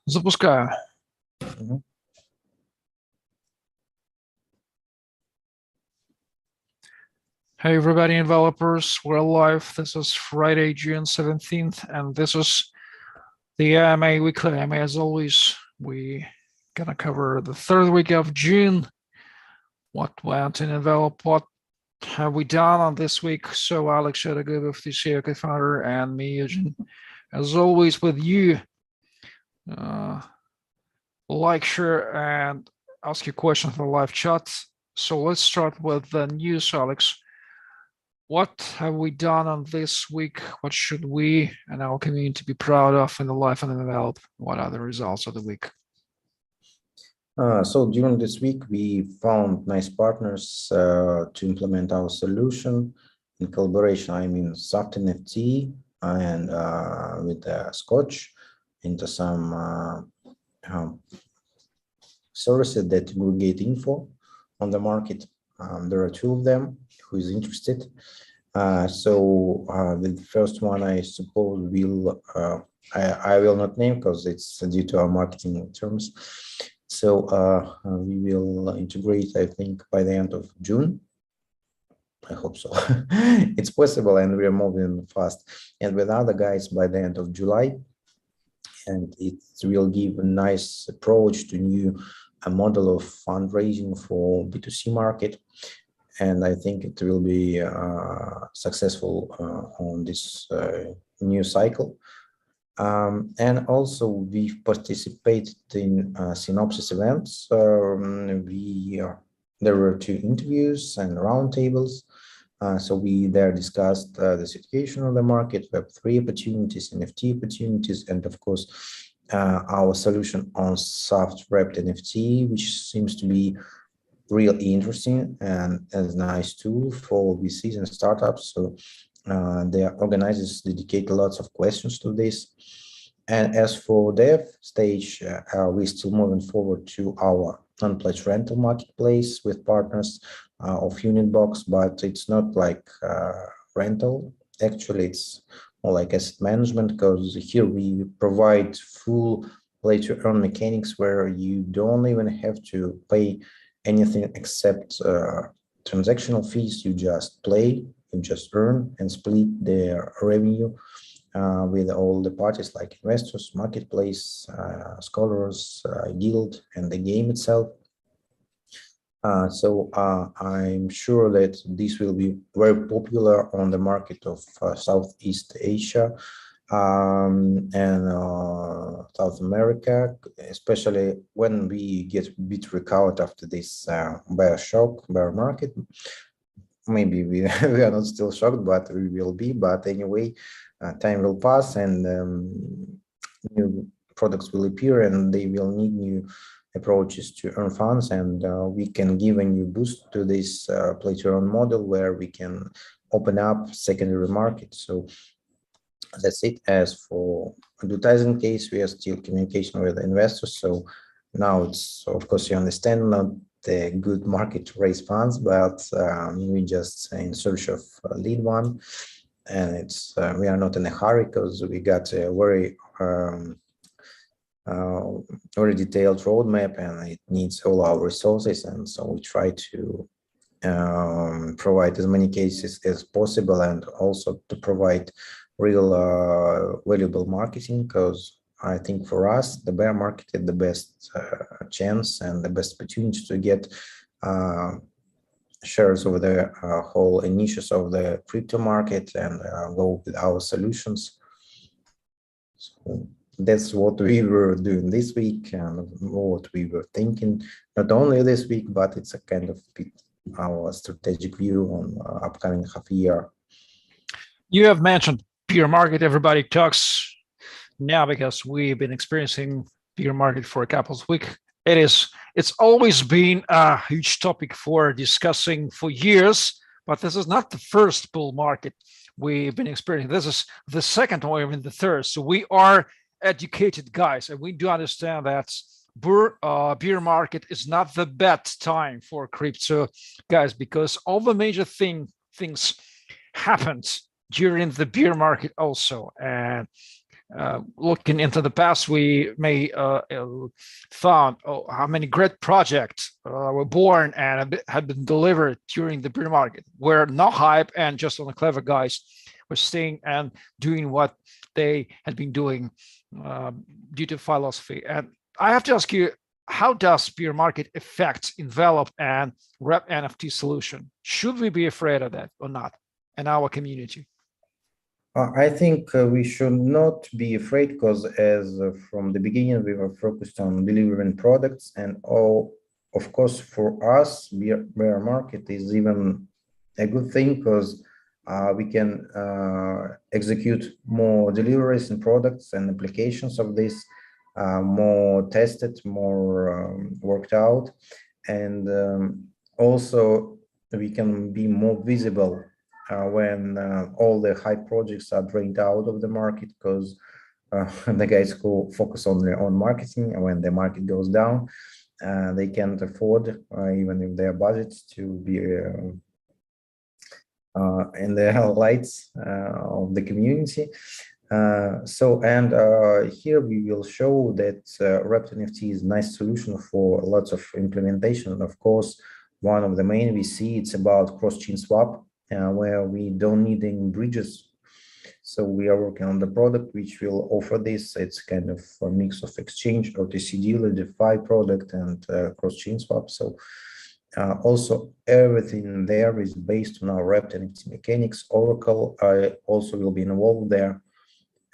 Запускаю. Hey everybody, Envelopers, we're live. This is Friday, June 17th, and this is the AMA Weekly AMA. As always, we gonna cover the third week of June. What went in Envelop, what have we done on this week? So Alex Shedogubov, the CEO co-founder, and me, Eugene, as always with you. Like, share, and ask your questions in the live chat. So let's start with the news, Alex. What have we done on this week? What should we and our community be proud of in the life and Envelop? What are the results of the week? So during this week, we found nice partners to implement our solution in collaboration. I mean, SAFT NFT and with Scotch into some services that aggregate info on the market. There are two of them. Who is interested? The first one, I suppose, will I will not name because it's due to our marketing terms. So we will integrate, I think, by the end of June. I hope so. It's possible, and we are moving fast. And with other guys by the end of July, and it will give a nice approach to new model of fundraising for B2C market. And I think it will be successful on this new cycle. And also we've participated in Synopsis events. There were 2 interviews and roundtables. So we there discussed the situation of the market, Web3 opportunities, NFT opportunities, and of course, our solution on soft wrapped NFT, which seems to be really interesting and as a nice tool for VCs and startups. So the organizers dedicate lots of questions to this. And as for dev stage, we're still moving forward to our non-pledge rental marketplace with partners of Unitbox, but it's not like rental. Actually, it's more like asset management, because here we provide full play-to-earn mechanics where you don't even have to pay anything except transactional fees. You just play, you just earn and split their revenue with all the parties like investors, marketplace, scholars, guild, and the game itself. So I'm sure that this will be very popular on the market of Southeast Asia and South America, especially when we get a bit recovered after this bear market. Maybe we are not still shocked, but we will be. But anyway, time will pass and new products will appear, and they will need new approaches to earn funds, and we can give a new boost to this play-to-earn model where we can open up secondary market. So that's it. As for advertising case, we are still communication with investors. So now it's, of course, you understand, not the good market to raise funds, but we just in search of a lead one. And it's we are not in a hurry because we got a very detailed roadmap, and it needs all our resources. And so we try to provide as many cases as possible, and also to provide real valuable marketing, because I think for us, the bear market is the best chance and the best opportunity to get shares of the whole niches of the crypto market and go with our solutions. So that's what we were doing this week and what we were thinking, not only this week, but it's a kind of our strategic view on upcoming half year. You have mentioned bear market. Everybody talks now because we've been experiencing bear market for a couple of weeks. It's always been a huge topic for discussing for years, but this is not the first bull market we've been experiencing. This is the second or even the third. So we are educated guys, and we do understand that bear market is not the best time for crypto guys, because all the major things happened during the bear market also. And looking into the past, we may found how many great projects were born and had been delivered during the bear market, where no hype and just on the clever guys were staying and doing what they had been doing due to philosophy. And I have to ask you, how does bear market affect Envelop and Rep NFT solution? Should we be afraid of that or not in our community? I think we should not be afraid, because as from the beginning we were focused on delivering products, and of course for us bear market is even a good thing, because we can execute more deliveries and products and applications of this, more tested, more worked out, and also we can be more visible when all the hype projects are drained out of the market, because the guys who focus on their own marketing, and when the market goes down, they can't afford, even if their budgets, to be in the highlights of the community. Here we will show that Wrapped NFT is a nice solution for lots of implementation. And of course, one of the main we see, it's about cross-chain swap, where we don't need any bridges. So we are working on the product which will offer this. It's kind of a mix of exchange, OTC dealer, DeFi product, and cross-chain swap. So also everything there is based on our Wrapped NFT mechanics. Oracle also will be involved there.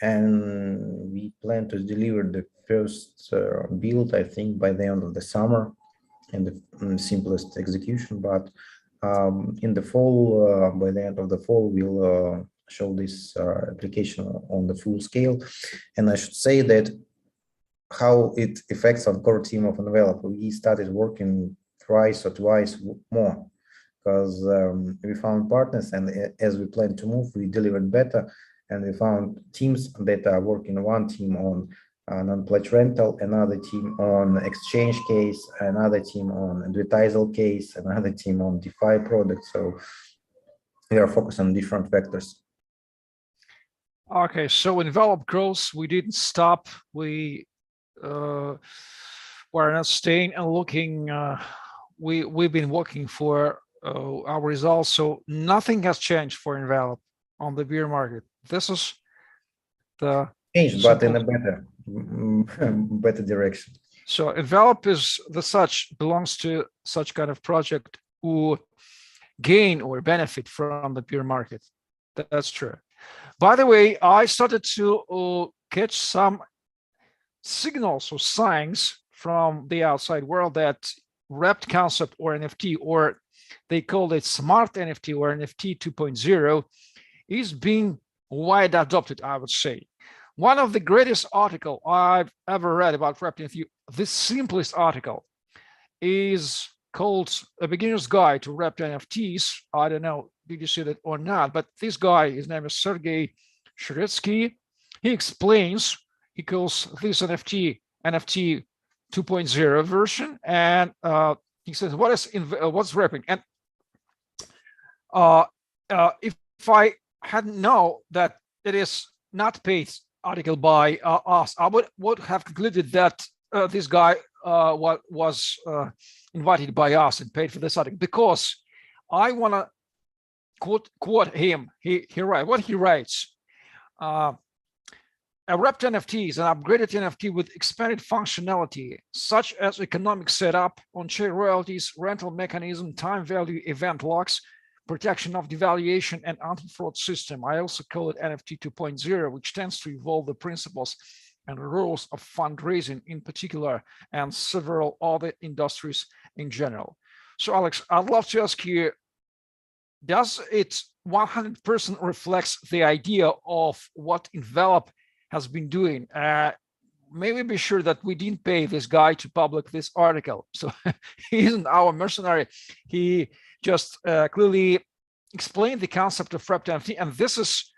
And we plan to deliver the first build, I think, by the end of the summer, in the simplest execution. But in the fall, by the end of the fall, we'll show this application on the full scale. And I should say that how it affects on core team of Envelop. We started working thrice or twice more, because we found partners, and as we plan to move, we delivered better. And we found teams that are working, one team on non-pledge rental, another team on exchange case, another team on advertisal case, another team on DeFi product. So we are focused on different vectors. Okay, so Envelop grows, we didn't stop. We were not staying and looking. We've been working for our results. So nothing has changed for Envelop on the bear market. This is the changed, but in a better direction. So Envelop is belongs to such kind of project who gain or benefit from the bear market. That's true. By the way, I started to catch some signals or signs from the outside world that wrapped concept or NFT, or they call it smart NFT or NFT 2.0, is being wide adopted, I would say. One of the greatest article I've ever read about wrapped NFT, the simplest article, is called A Beginner's Guide to Wrapped NFTs. I don't know, did you see that or not? But this guy, his name is Sergey Shretsky. He explains, he calls this NFT 2.0 version, and he says, what's wrapping? And if I hadn't known that it is not paid article by us, I would have concluded that this guy was invited by us and paid for this article, because I want to quote him. He writes. A wrapped NFT is an upgraded NFT with expanded functionality, such as economic setup, on-chain royalties, rental mechanism, time value, event locks, protection of devaluation, and anti-fraud system. I also call it NFT 2.0, which tends to evolve the principles and rules of fundraising in particular, and several other industries in general. So Alex, I'd love to ask you, does it 100% reflects the idea of what Envelop has been doing? Maybe be sure that we didn't pay this guy to publish this article. So he isn't our mercenary. He just clearly explained the concept of wrapped NFT, and this is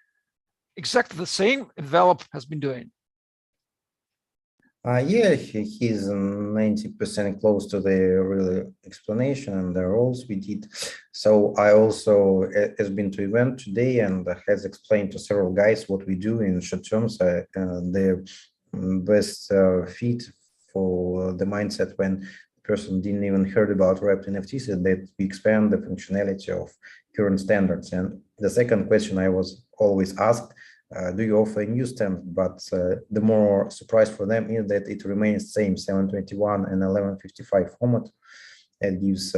exactly the same Envelop has been doing. Yeah, he's 90% close to the real explanation and the roles we did. So I also has been to event today and has explained to several guys what we do in short terms. The best fit for the mindset when the person didn't even heard about wrapped NFTs is that we expand the functionality of current standards. And the second question I was always asked, do you offer a new stamp? But the more surprise for them is that it remains same 721 and 1155 format. It gives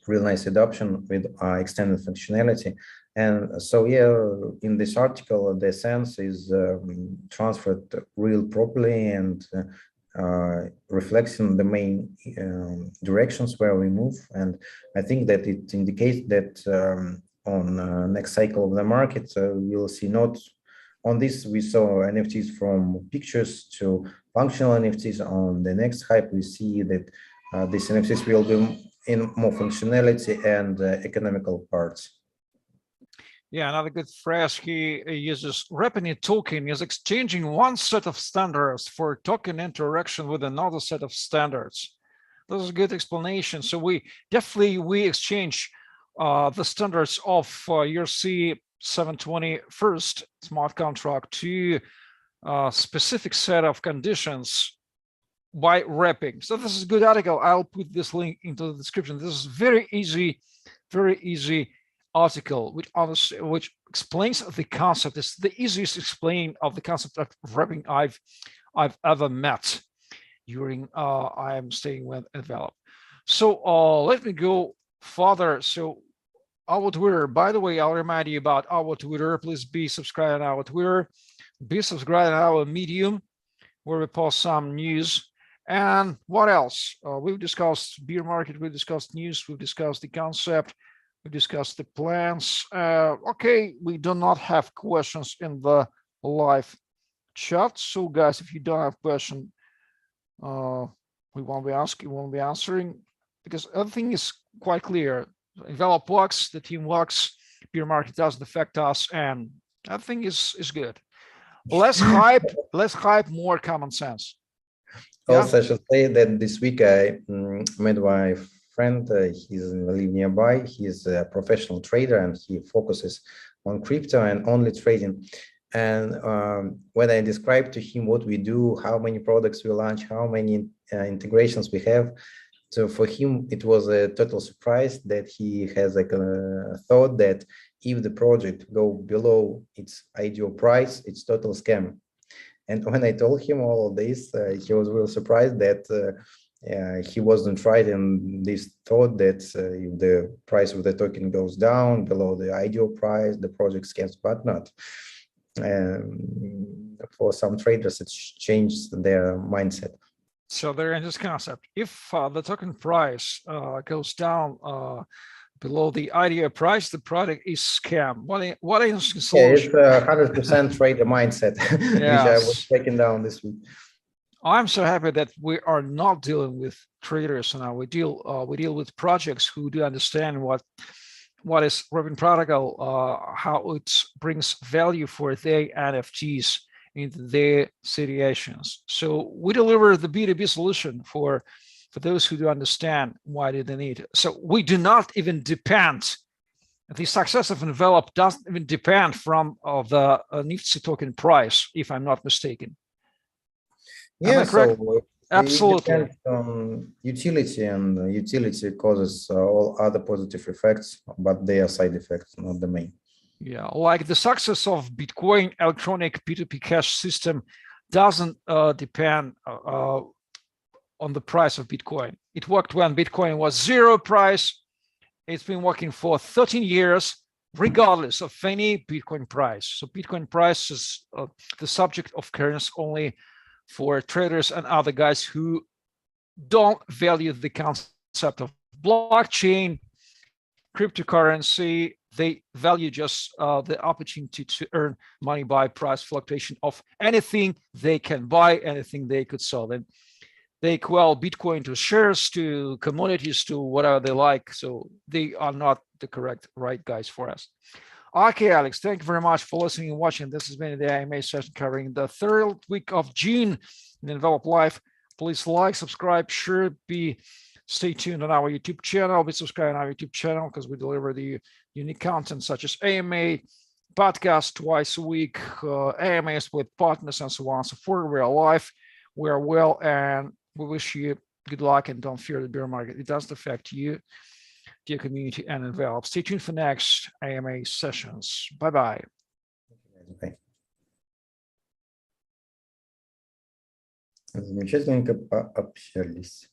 real nice adoption with extended functionality. And so, yeah, in this article, the sense is transferred real properly and reflecting the main directions where we move. And I think that it indicates that on next cycle of the market, we'll see not on this, we saw NFTs from pictures to functional NFTs. On the next hype, we see that these NFTs will be in more functionality and economical parts. Yeah, another good phrase he uses, wrapping a token is exchanging one set of standards for token interaction with another set of standards. This is a good explanation. So we exchange the standards of ERC 720 first smart contract to a specific set of conditions by wrapping. So this is a good article. I'll put this link into the description. This is very easy article which explains the concept. It's the easiest explain of the concept of wrapping I've ever met during I am staying with Envelop. So let me go further. So our Twitter, by the way, I'll remind you about our Twitter. Please be subscribed on our Twitter, be subscribed on our Medium, where we post some news. And what else? We've discussed beer market, we've discussed news, we've discussed the concept, we discussed the plans. Okay, we do not have questions in the live chat. So guys, if you don't have question, we won't be asking, we won't be answering, because everything is quite clear. Envelop works, the team works, beer market doesn't affect us, and everything is good. Less hype, more common sense. Also, I should say that this week I met my friend. He's live nearby. He's a professional trader and he focuses on crypto and only trading. And when I described to him what we do, how many products we launch, how many integrations we have, so for him it was a total surprise that he has like a thought that if the project go below its ideal price, it's total scam. And when I told him all of this, he was really surprised that he wasn't right in this thought that if the price of the token goes down below the ideal price, the project scams, but not. For some traders, it's changed their mindset. So they're in this concept. If the token price goes down below the ideal price, the product is scam. What is the solution? Yeah, it's 100% trader mindset, which I was taking down this week. I'm so happy that we are not dealing with traders now. We deal with projects who do understand what is Robin Protocol, how it brings value for their NFTs in their situations. So we deliver the B2B solution for those who do understand why do they need it. So we do not even depend, the success of Envelop doesn't even depend from the NIFTSY token price, if I'm not mistaken. Yeah, so absolutely. Utility, and utility causes all other positive effects, but they are side effects, not the main. Yeah, like the success of Bitcoin electronic P2P cash system doesn't depend on the price of Bitcoin. It worked when Bitcoin was zero price. It's been working for 13 years, regardless of any Bitcoin price. So Bitcoin price is the subject of concern only for traders and other guys who don't value the concept of blockchain, cryptocurrency. They value just the opportunity to earn money by price fluctuation of anything they can buy, anything they could sell. Then they equal Bitcoin to shares, to commodities, to whatever they like. So they are not the correct right guys for us. Okay, Alex, thank you very much for listening and watching. This has been the AMA session covering the third week of June in Envelop Live. Please like, subscribe, share, stay tuned on our YouTube channel. Be subscribed on our YouTube channel because we deliver the unique content such as AMA, podcast twice a week, AMAs with partners and so on and so forth. We are live, we are well, and we wish you good luck and don't fear the bear market. It doesn't affect you, your community, and Envelop. Stay tuned for next AMA sessions. Bye-bye. Замечательненько пообщались.